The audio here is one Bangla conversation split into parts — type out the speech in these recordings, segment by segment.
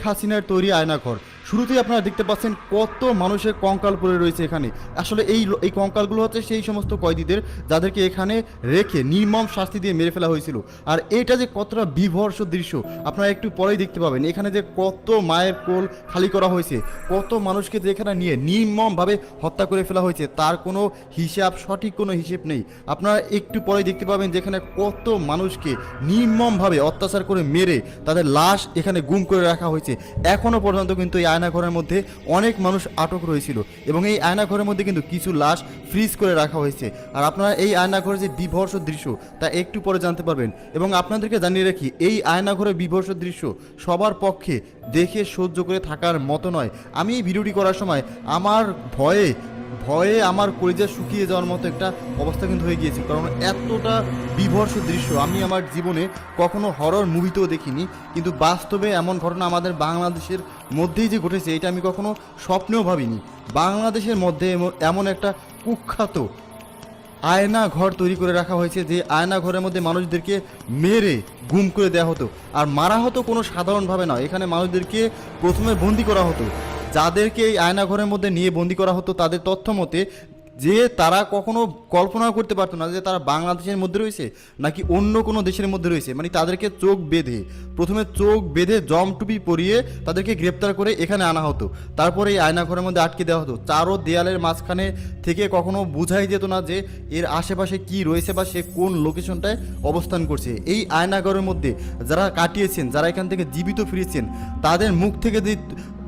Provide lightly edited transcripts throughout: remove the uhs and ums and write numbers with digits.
হাসিনার তৈরি আয়নাঘর। শুরুতেই আপনারা দেখতে পাচ্ছেন কত মানুষের কঙ্কাল পড়ে রয়েছে এখানে। আসলে এই কঙ্কালগুলো হচ্ছে সেই সমস্ত কয়েদিদের যাদেরকে এখানে রেখে নির্মম শাস্তি দিয়ে মেরে ফেলা হয়েছিল। আর এটা যে কতটা বিভৎস দৃশ্য আপনারা একটু পরেই দেখতে পাবেন। এখানে যে কত মায়ের কোল খালি করা হয়েছে, কত মানুষকে যে এখানে নিয়ে নির্মমভাবে হত্যা করে ফেলা হয়েছে, তার কোনো হিসাব, সঠিক কোনো হিসেব নেই। আপনারা একটু পরেই দেখতে পাবেন যেখানে কত মানুষকে নির্মমভাবে অত্যাচার করে মেরে তাদের লাশ এখানে গুম করে রাখা হয়েছে। এখনও পর্যন্ত কিন্তু এই আয়নাঘরের মধ্যে অনেক মানুষ আটক রয়েছিল এবং এই আয়নাঘরের মধ্যে কিন্তু কিছু লাশ ফ্রিজ করে রাখা হয়েছে। আর আপনারা এই আয়নাঘরের যে বিভৎস দৃশ্য তা একটু পরে জানতে পারবেন। এবং আপনাদেরকে জানিয়ে রাখি, এই আয়নাঘরের বিভৎস দৃশ্য সবার পক্ষে দেখে সহ্য করে থাকার মতো নয়। আমি এই ভিডিওটি করার সময় আমার ভয়ে আমার কলিজা শুকিয়ে যাওয়ার মতো একটা অবস্থা কিন্তু হয়ে গিয়েছে, কারণ এতটা বিভৎস দৃশ্য আমি আমার জীবনে কখনো হরর মুভিতেও দেখিনি। কিন্তু বাস্তবে এমন ঘটনা আমাদের বাংলাদেশের মধ্যেই যে ঘটেছে এটা আমি কখনো স্বপ্নেও ভাবিনি। বাংলাদেশের মধ্যে এমন একটা কুখ্যাত আয়না ঘর তৈরি করে রাখা হয়েছে যে আয়না ঘরের মধ্যে মানুষদেরকে মেরে গুম করে দেওয়া হতো। আর মারা হতো কোনো সাধারণভাবে নয়, এখানে মানুষদেরকে প্রথমে বন্দি করা হতো। যাদেরকে এই আয়নাঘরের মধ্যে নিয়ে বন্দি করা হতো তাদের তথ্য মতে যে তারা কখনো কল্পনাও করতে পারতো না যে তারা বাংলাদেশের মধ্যে রয়েছে নাকি অন্য কোনো দেশের মধ্যে রয়েছে। মানে তাদেরকে প্রথমে চোখ বেঁধে জমটুপি পরিয়ে তাদেরকে গ্রেপ্তার করে এখানে আনা হতো। তারপরে এই আয়নাঘরের মধ্যে আটকে দেওয়া হতো। চারো দেয়ালের মাঝখানে থেকে কখনো বোঝাই যেত না যে এর আশেপাশে কি রয়েছে বা সে কোন লোকেশনটায় অবস্থান করছে। এই আয়নাঘরের মধ্যে যারা কাটিয়েছেন, যারা এখান থেকে জীবিত ফিরেছেন, তাদের মুখ থেকে যে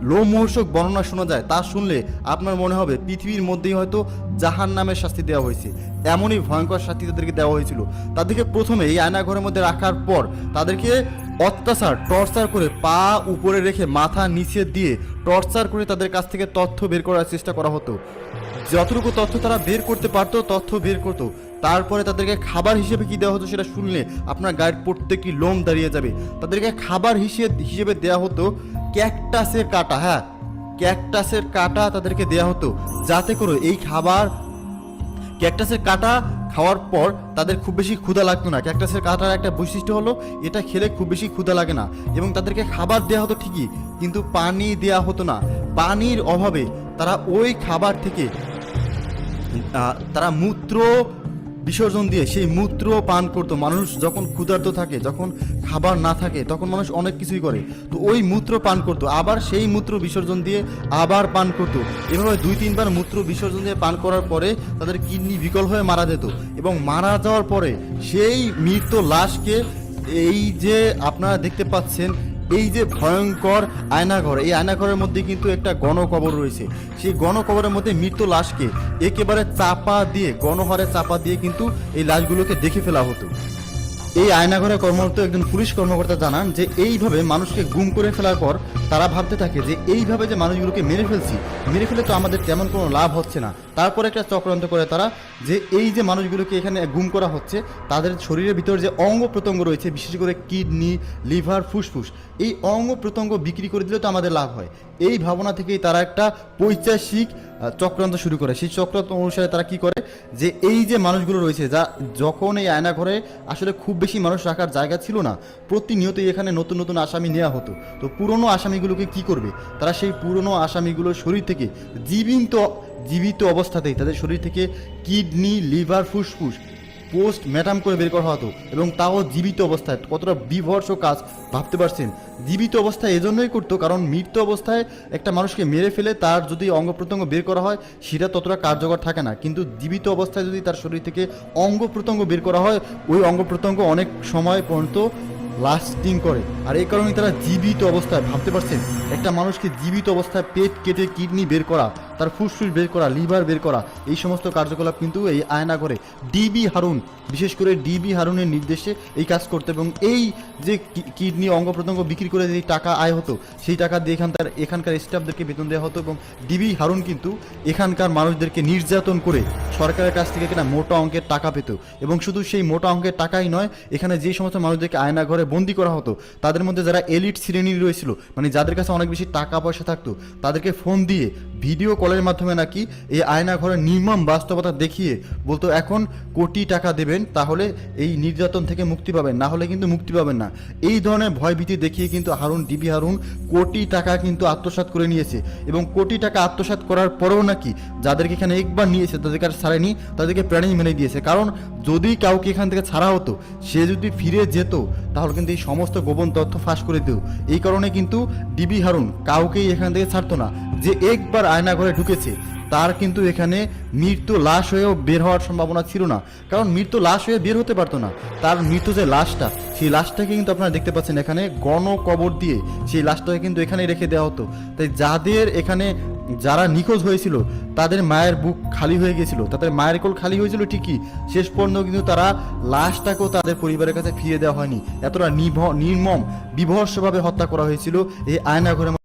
লোমহর্ষক বর্ণনা শোনা যায় তা শুনলে আপনার মনে হবে পৃথিবীর মধ্যেই হয়তো জাহান্নামের শাস্তি দেওয়া হয়েছে। এমনই ভয়ঙ্কর শাস্তি তাদেরকে দেওয়া হয়েছিল। তাদেরকে প্রথমে এই আয়নাঘরের মধ্যে রাখার পর তাদেরকে টর্চার করে পা উপরে রেখে মাথা নিচে দিয়ে টর্চার করে তাদের কাছ থেকে তথ্য বের করার চেষ্টা করা হতো। যতটুকু তথ্য তারা বের করতে পারতো তথ্য বের করতো। তারপরে তাদেরকে খাবার হিসেবে কি দেওয়া হতো সেটা শুনলে আপনার গায়ের প্রত্যেকটি লোম দাঁড়িয়ে যাবে। তাদেরকে খাবার হিসেবে দেওয়া হতো ক্যাকটাসের কাঁটা। হ্যাঁ, ক্যাকটাসের কাঁটা তাদেরকে দেওয়া হতো, যাতে করে এই খাবার ক্যাকটাসের কাঁটা খাওয়ার পর তাদের খুব বেশি ক্ষুধা লাগতো না। ক্যাকটাসের কাঁটার একটা বৈশিষ্ট্য হলো এটা খেলে খুব বেশি ক্ষুধা লাগে না। এবং তাদেরকে খাবার দেওয়া হতো ঠিকই, কিন্তু পানি দেওয়া হতো না। পানির অভাবে তারা ওই খাবার থেকে তারা মূত্র বিসর্জন দিয়ে সেই মূত্র পান করতো। মানুষ যখন ক্ষুধার্ত থাকে, যখন খাবার না থাকে, তখন মানুষ অনেক কিছুই করে। তো ওই মূত্র পান করতো, আবার সেই মূত্র বিসর্জন দিয়ে আবার পান করতো। এভাবে 2-3 বার মূত্র বিসর্জন দিয়ে পান করার পরে তাদের কিডনি বিকল হয়ে মারা যেত। এবং মারা যাওয়ার পরে সেই মৃত লাশকে এই যে আপনারা দেখতে পাচ্ছেন, এই যে ভয়ঙ্কর আয়নাঘর, এই আয়নাঘরের মধ্যে কিন্তু একটা গণকবর রয়েছে। সেই গণকবরের মধ্যে মৃত লাশকে একেবারে গণহারে চাপা দিয়ে কিন্তু এই লাশগুলোকে দেখে ফেলা হতো। এই আয়নাঘরে কর্মরত একজন পুলিশ কর্মকর্তা জানান যে এইভাবে মানুষকে গুম করে ফেলার পর তারা ভাবতে থাকে যে এইভাবে যে মানুষগুলোকে মেরে ফেলে তো আমাদের তেমন কোনো লাভ হচ্ছে না। তারপর একটা চক্রান্ত করে তারা যে এই যে মানুষগুলোকে এখানে গুম করা হচ্ছে তাদের শরীরের ভিতর যে অঙ্গ প্রত্যঙ্গ রয়েছে, বিশেষ করে কিডনি, লিভার, ফুসফুস, এই অঙ্গ প্রত্যঙ্গ বিক্রি করে দিলে তো আমাদের লাভ হয়। এই ভাবনা থেকেই তারা একটা পৈশাচিক চক্রান্ত শুরু করে। সেই চক্রান্ত অনুসারে তারা কি করে যে এই যে মানুষগুলো রয়েছে, যখন এই আয়নাঘরে আসলে খুব বেশি মানুষ রাখার জায়গা ছিল না, প্রতিনিয়তই এখানে নতুন নতুন আসামি নেওয়া হতো। তো পুরনো আসামিগুলোকে কি করবে, তারা সেই পুরনো আসামিগুলোর শরীর থেকে জীবিত অবস্থাতেই তাদের শরীর থেকে কিডনি, লিভার, ফুসফুস পোস্টমর্টম করে বের করা হতো। এবং তাও জীবিত অবস্থায়। কতটা বিভৎস কাজ ভাবতে পারছেন। জীবিত অবস্থায় এজন্যই করতো কারণ মৃত্যু অবস্থায় একটা মানুষকে মেরে ফেলে তার যদি অঙ্গ প্রত্যঙ্গ বের করা হয় সেটা ততটা কার্যকর থাকে না, কিন্তু জীবিত অবস্থায় যদি তার শরীর থেকে অঙ্গ প্রত্যঙ্গ বের করা হয় ওই অঙ্গ প্রত্যঙ্গ অনেক সময় পর্যন্ত লাস্টিং করে। আর এই কারণে তারা জীবিত অবস্থায়, ভাবতে পারছেন, একটা মানুষকে জীবিত অবস্থায় পেট কেটে কিডনি বের করা, তার ফুসফুস বের করা, লিভার বের করা, এই সমস্ত কার্যকলাপ কিন্তু এই আয়নাঘরে ডিবি হারুন, বিশেষ করে ডিবি হারুনের নির্দেশে এই কাজ করতে। এবং এই যে কিডনি অঙ্গ প্রত্যঙ্গ বিক্রি করে যে টাকা আয় হতো সেই টাকা দিয়ে এখানকার স্টাফদেরকে বেতন দেওয়া হতো। এবং ডিবি হারুন কিন্তু এখানকার মানুষদেরকে নির্যাতন করে সরকারের কাছ থেকে কিনা মোটা অঙ্কের টাকা পেত। এবং শুধু সেই মোটা অঙ্কের টাকাই নয়, এখানে যে সমস্ত মানুষদেরকে আয়নাঘরে বন্দি করা হতো তাদের মধ্যে যারা এলিট শ্রেণীর রয়েছিল, মানে যাদের কাছে অনেক বেশি টাকা পয়সা থাকতো, তাদেরকে ফোন দিয়ে ভিডিও কলের মাধ্যমে নাকি এই আয়নাঘরের নির্মম বাস্তবতা দেখিয়ে বলতো এখন কোটি টাকা দেবেন তাহলে এই নির্যাতন থেকে মুক্তি পাবেন, না হলে কিন্তু মুক্তি পাবেন না। এই ধরনের ভয়ভীতি দেখিয়ে কিন্তু ডিবি হারুন কোটি টাকা কিন্তু আত্মসাৎ করে নিয়েছে, এবং কোটি টাকা আত্মসাৎ করার পরেও নাকি যাদেরকে এখানে একবার নিয়েছে তাদেরকে আর ছাড়েনি, তাদেরকে প্রাণী মেনে দিয়েছে। কারণ যদি কাউকে এখান থেকে ছাড়া হতো, সে যদি ফিরে যেত তাহলে কিন্তু এই সমস্ত গোপন তথ্য ফাঁস করে দিত। এই কারণে কিন্তু ডিবি হারুন কাউকেই এখান থেকে ছাড়তো না। যে একবার আয়নাঘরে ঢুকেছে তার কিন্তু এখানে মৃত্যু লাশ হয়েও বের হওয়ার সম্ভাবনা ছিল না, কারণ মৃত্যু লাশ হয়ে বের হতে পারতো না। তার মৃত্যু যে লাশটা, সেই লাশটাকে কিন্তু আপনারা দেখতে পাচ্ছেন এখানে গণকবর দিয়ে সেই লাশটাকে কিন্তু এখানে রেখে দেওয়া হতো। তাই যাদের এখানে যারা নিখোঁজ হয়েছিল তাদের মায়ের বুক খালি হয়ে গেছিল, তাদের মায়ের কোল খালি হয়েছিল ঠিকই, শেষ পর্যন্ত কিন্তু তারা লাশটাকেও তাদের পরিবারের কাছে ফিরিয়ে দেওয়া হয়নি। এতটা নির্মম বিভৎসভাবে হত্যা করা হয়েছিল এই আয়নাঘরের